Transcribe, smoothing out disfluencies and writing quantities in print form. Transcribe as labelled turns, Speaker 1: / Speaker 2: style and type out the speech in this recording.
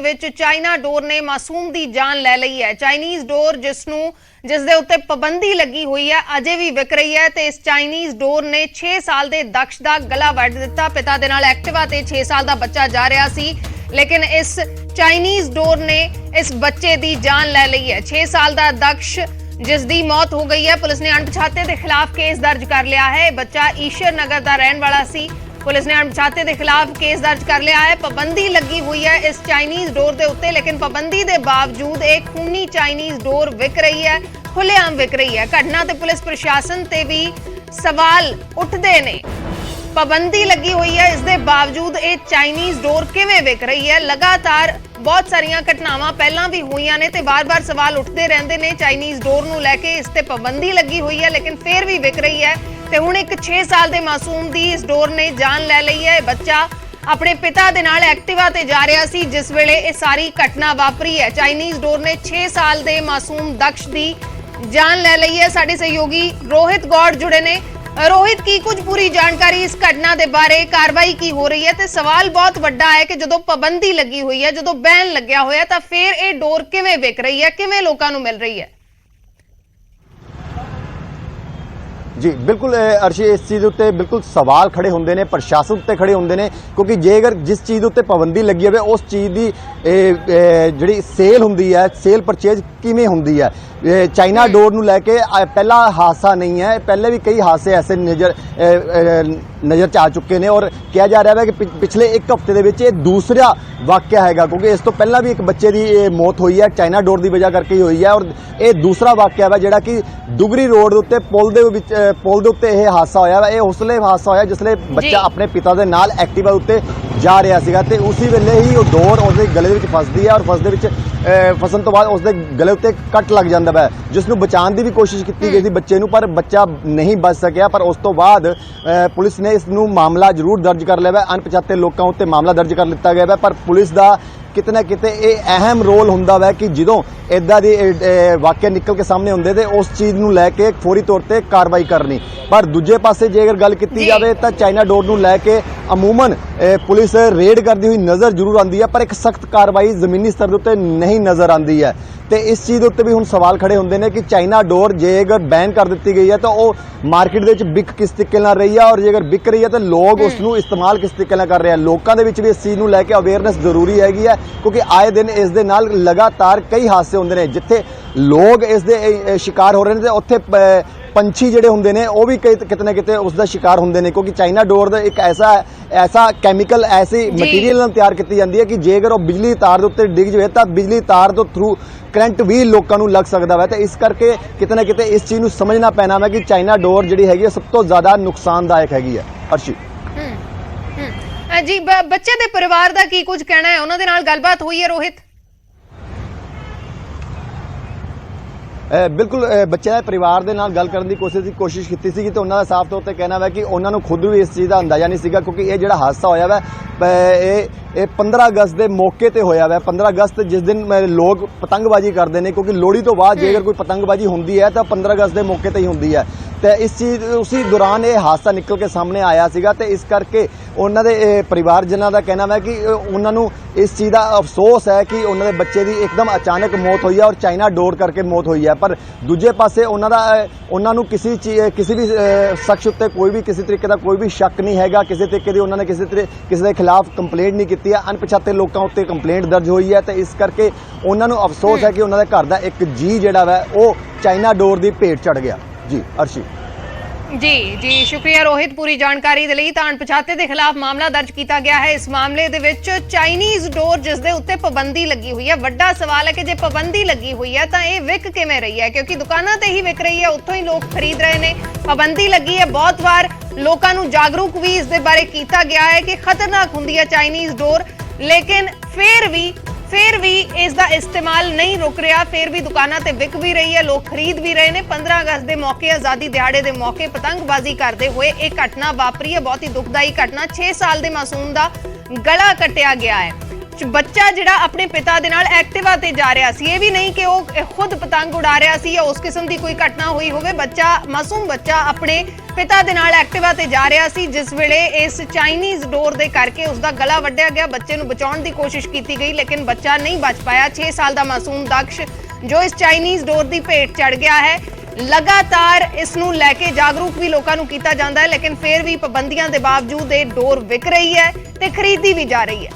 Speaker 1: ਵਿੱਚ ਚਾਈਨਾ ਡੋਰ ਨੇ ਮਾਸੂਮ ਦੀ ਜਾਨ ਲੈ ਲਈ ਹੈ। ਚਾਈਨੀਜ਼ ਡੋਰ ਜਿਸ ਦੇ ਉੱਤੇ ਪਾਬੰਦੀ ਲੱਗੀ ਹੋਈ ਹੈ ਅਜੇ ਵੀ ਵਿਕ ਰਹੀ ਹੈ ਤੇ ਇਸ ਚਾਈਨੀਜ਼ ਡੋਰ ਨੇ 6 ਸਾਲ ਦੇ ਦਕਸ਼ ਦਾ ਗਲਾ ਵੱਢ ਦਿੱਤਾ। ਪਿਤਾ ਦੇ ਨਾਲ ਐਕਟਿਵਾ ਤੇ 6 ਸਾਲ ਦਾ ਬੱਚਾ ਜਾ ਰਿਹਾ ਸੀ, ਲੇਕਿਨ ਇਸ ਚਾਈਨੀਜ਼ ਡੋਰ ਨੇ ਇਸ ਬੱਚੇ ਦੀ ਜਾਨ ਲੈ ਲਈ ਹੈ। 6 ਸਾਲ ਦਾ ਦਕਸ਼ जिस दी मौत हो गई है। पुलिस ने अणपछाते के खिलाफ केस दर्ज कर लिया है। बच्चा ईश्वर नगर का रहने वाला सी। पुलिस ने अणपछाते के खिलाफ केस दर्ज कर लिया है। पाबंदी लगी हुई है इस चाइनीज डोर के उत्ते, लेकिन पाबंदी के बावजूद एक खूनी चाइनीज डोर विक रही है, खुलेआम विक रही है। घटना ते पुलिस प्रशासन ते भी सवाल उठते ने। पाबंदी लगी हुई है, इसके बावजूद ये चाइनीज डोर किवें विक रही है। लगातार बहुत सारिया घटनावां पहला भी हुई ने ते बार बार सवाल उठते रहते हैं चाइनीज डोर नूं लैके। इस ते पाबंदी लगी हुई है लेकिन फिर भी विक रही है ते हुण एक 6 साल के मासूम दी इस डोर ने जान ले ली है। बच्चा अपने पिता दे नाल एक्टिवा ते जा रहा सी जिस वेले ये सारी घटना वापरी है। चाइनीज डोर ने 6 साल के मासूम दक्ष दी जान ले ली है। साडे सहयोगी रोहित गौड़ जुड़े ने। रोहित की कुछ पूरी जानकारी इस घटना के बारे, कार्रवाई की हो रही है ते सवाल बहुत बड़ा है कि जदों पाबंदी लगी हुई है, जदों बैन लग्या होया तां फिर ये डोर किवें विक रही है, किवें लोकां नूं मिल रही है?
Speaker 2: जी बिल्कुल अर्शी, इस चीज़ उत्ते बिल्कुल सवाल खड़े होंदे ने, प्रशासन उत्ते खड़े होंदे ने, क्योंकि जे अगर जिस चीज़ उत्ते पाबंदी लगी होवे उस चीज़ की जिहड़ी सेल हुंदी है, सेल परचेज किवें हुंदी है। चाइना डोर नूं लैके पहला हादसा नहीं है, पहले भी कई हादसे ऐसे नज़र च आ चुके हैं और कहा जा रहा है कि पिछले एक हफ्ते दे विच दूसरा वाक़या है, क्योंकि इस तो पहला भी एक बच्चे की मौत हुई है चाइना डोर की वजह करके ही हुई है और ये दूसरा वाक़या है जिहड़ा कि दुगरी रोड उत्ते पुल दे उत्ते यह हादसा होया। यह उसले हादसा होया जिसले बच्चा अपने पिता दे नाल एक्टिवा उत्ते जा रहा सीगा ते उसी वेले ही वो डोर उसके गले विच फसदी है और फसन तो बाद उसके गले उत्ते कट लग जाता है, जिसनूं बचाने की भी कोशिश की गई थी बच्चे नूं, पर बच्चा नहीं बच सकिया। पर उस तो बाद पुलिस ने इसनूं मामला जरूर दर्ज कर लिया है। अणपछाते लोगों उत्ते मामला दर्ज कर लिया गया है, पर पुलिस का किते ना किते यह अहम रोल हुंदा है कि जदों इदां दी वाक़या निकल के सामने हुंदे ते उस चीज़ नूं लैके फौरी तौर पर कार्रवाई करनी। पर दूजे पासे जे अगर गल की जाए तो चाइना डोर नूं लैके अमूमन पुलिस रेड करती हुई नज़र जरूर आती है, पर एक सख्त कार्रवाई जमीनी स्तर उत्ते नहीं नज़र आती है। तो इस चीज़ उत्ते भी हुण सवाल खड़े होंदे ने कि चाइना डोर जे अगर बैन कर दी गई है तो वह मार्केट दे विच बिक किस तरीके नाल रही है और जे अगर बिक रही है तो लोग उसनूं इस्तेमाल किस तरीके नाल कर रहे हैं। लोगों के विच भी इस चीज़ नूं लैके अवेयरनेस जरूरी हैगी है, क्योंकि आए दिन इस दे नाल लगातार कई हादसे होंदे ने जिथे लोग इस दे शिकार हो रहे हैं, उत्थे पंछी जिहड़े होंदे ने वो भी किते ना किते उसका शिकार होंदे ने, क्योंकि चाइना डोर दा एक ऐसा कैमिकल ऐसी मटीरियल तैयार की जाती है कि जे अगर वो बिजली तार के उत्ते डिग जाए तो बिजली तार तो थ्रू करंट भी लोगों को लग सकता है। तो इस करके किते ना किते इस चीज़ को समझना पैना है कि चाइना डोर जिहड़ी हैगी है सब तो ज़्यादा नुकसानदायक हैगी है। अर्शी
Speaker 1: जी बच्चे दे परिवार दा की कुछ कहना है, उन्हां दे नाल गलबात हुई है रोहित?
Speaker 2: बिल्कुल बच्चे के परिवार के नाल गल करने की कोशिश की सी तो उन्होंने साफ तौर पर कहना है कि उन्होंने खुद भी इस चीज़ का अंदाजा नहीं सीगा, क्योंकि ये जो हादसा होया वा ये 15 अगस्त के मौके पर होया वा। 15 अगस्त जिस दिन लोग पतंगबाजी करते हैं, क्योंकि लोहड़ी तो बाद जे अगर कोई पतंगबाजी होंदी है तो 15 अगस्त के मौके पर ही होंदी है। तो इस चीज़ उसी दौरान ये हादसा निकल के सामने आया सीगा। तो इस करके उन्होंने परिवारजनों का कहना है कि उन्होंने इस चीज़ का अफसोस है कि उन्होंने बच्चे की एकदम अचानक मौत हुई है और चाइना डोर करके मौत हुई है। पर दूजे पासे उन्होंने किसी भी शख्स उत्ते कोई भी किसी तरीके का कोई भी शक नहीं हैगा, किसी तरीके की उन्होंने किसी के खिलाफ कंप्लेंट नहीं की है। अणपछाते लोगों उत्ते कंप्लेंट दर्ज हुई है। तो इस करके उन्होंने अफसोस है कि उन्होंने घर का एक जी जिहड़ा वा वो चाइना डोर की भेट चढ़ गया। जी अर्शी
Speaker 1: जी शुक्रिया रोहित पूरी जानकारी दे लई। तां अणपछाते दे खिलाफ मामला दर्ज किया गया है। इस मामले दे विच चाइनीज डोर जिस दे उत्ते पाबंदी लगी हुई है, वड्डा सवाल है कि जे पाबंदी लगी हुई है तां इह विक किवें रही है, क्योंकि दुकानां ते ही विक रही है, उत्थों ही लोग खरीद रहे ने। पाबंदी लगी है, बहुत बार लोकां नूं जागरूक भी इस दे बारे कीता गया है कि खतरनाक हुंदी है चाइनीज डोर, लेकिन फिर भी इसका इस्तेमाल नहीं रुक रहा, फिर भी दुकानां ते विक भी रही है, लोग खरीद भी रहे हैं। 15 अगस्त के मौके आज़ादी दिहाड़े के मौके पतंगबाजी करते हुए एक घटना वापरी है, बहुत ही दुखदाई घटना। 6 साल के मासूम का गला कटिया गया है। ਬੱਚਾ ਜਿਹੜਾ ਆਪਣੇ ਪਿਤਾ ਦੇ ਨਾਲ ਐਕਟਿਵਾ ਤੇ ਜਾ ਰਿਹਾ ਸੀ। ਇਹ ਵੀ ਨਹੀਂ ਕਿ ਉਹ ਖੁਦ ਪਤੰਗ ਉਡਾ ਰਿਹਾ ਸੀ ਜਾਂ ਉਸ ਕਿਸਮ ਦੀ ਕੋਈ ਘਟਨਾ ਹੋਈ ਹੋਵੇ। ਮਾਸੂਮ ਬੱਚਾ ਆਪਣੇ ਪਿਤਾ ਦੇ ਨਾਲ ਐਕਟਿਵਾ ਤੇ ਜਾ ਰਿਹਾ ਸੀ ਜਿਸ ਵੇਲੇ ਇਸ ਚਾਈਨੀਜ਼ ਡੋਰ ਦੇ ਕਰਕੇ ਉਸ ਦਾ ਗਲਾ ਵੱਢਿਆ ਗਿਆ। ਬੱਚੇ ਨੂੰ ਬਚਾਉਣ ਦੀ ਕੋਸ਼ਿਸ਼ ਕੀਤੀ ਗਈ ਲੇਕਿਨ ਬੱਚਾ ਨਹੀਂ ਬਚ ਪਾਇਆ। 6 ਸਾਲ ਦਾ ਮਾਸੂਮ ਦਕਸ਼ ਜੋ ਇਸ ਚਾਈਨੀਜ਼ ਡੋਰ ਦੀ ਭੇਟ ਚੜ ਗਿਆ ਹੈ। ਲਗਾਤਾਰ ਇਸ ਨੂੰ ਲੈ ਕੇ ਜਾਗਰੂਕ ਵੀ ਲੋਕਾਂ ਨੂੰ ਕੀਤਾ ਜਾਂਦਾ ਹੈ ਲੇਕਿਨ ਫਿਰ ਵੀ ਪਾਬੰਦੀਆਂ ਦੇ ਬਾਵਜੂਦ ਇਹ ਡੋਰ ਵਿਕ ਰਹੀ ਹੈ ਤੇ ਖਰੀਦੀ ਵੀ ਜਾ ਰਹੀ ਹੈ।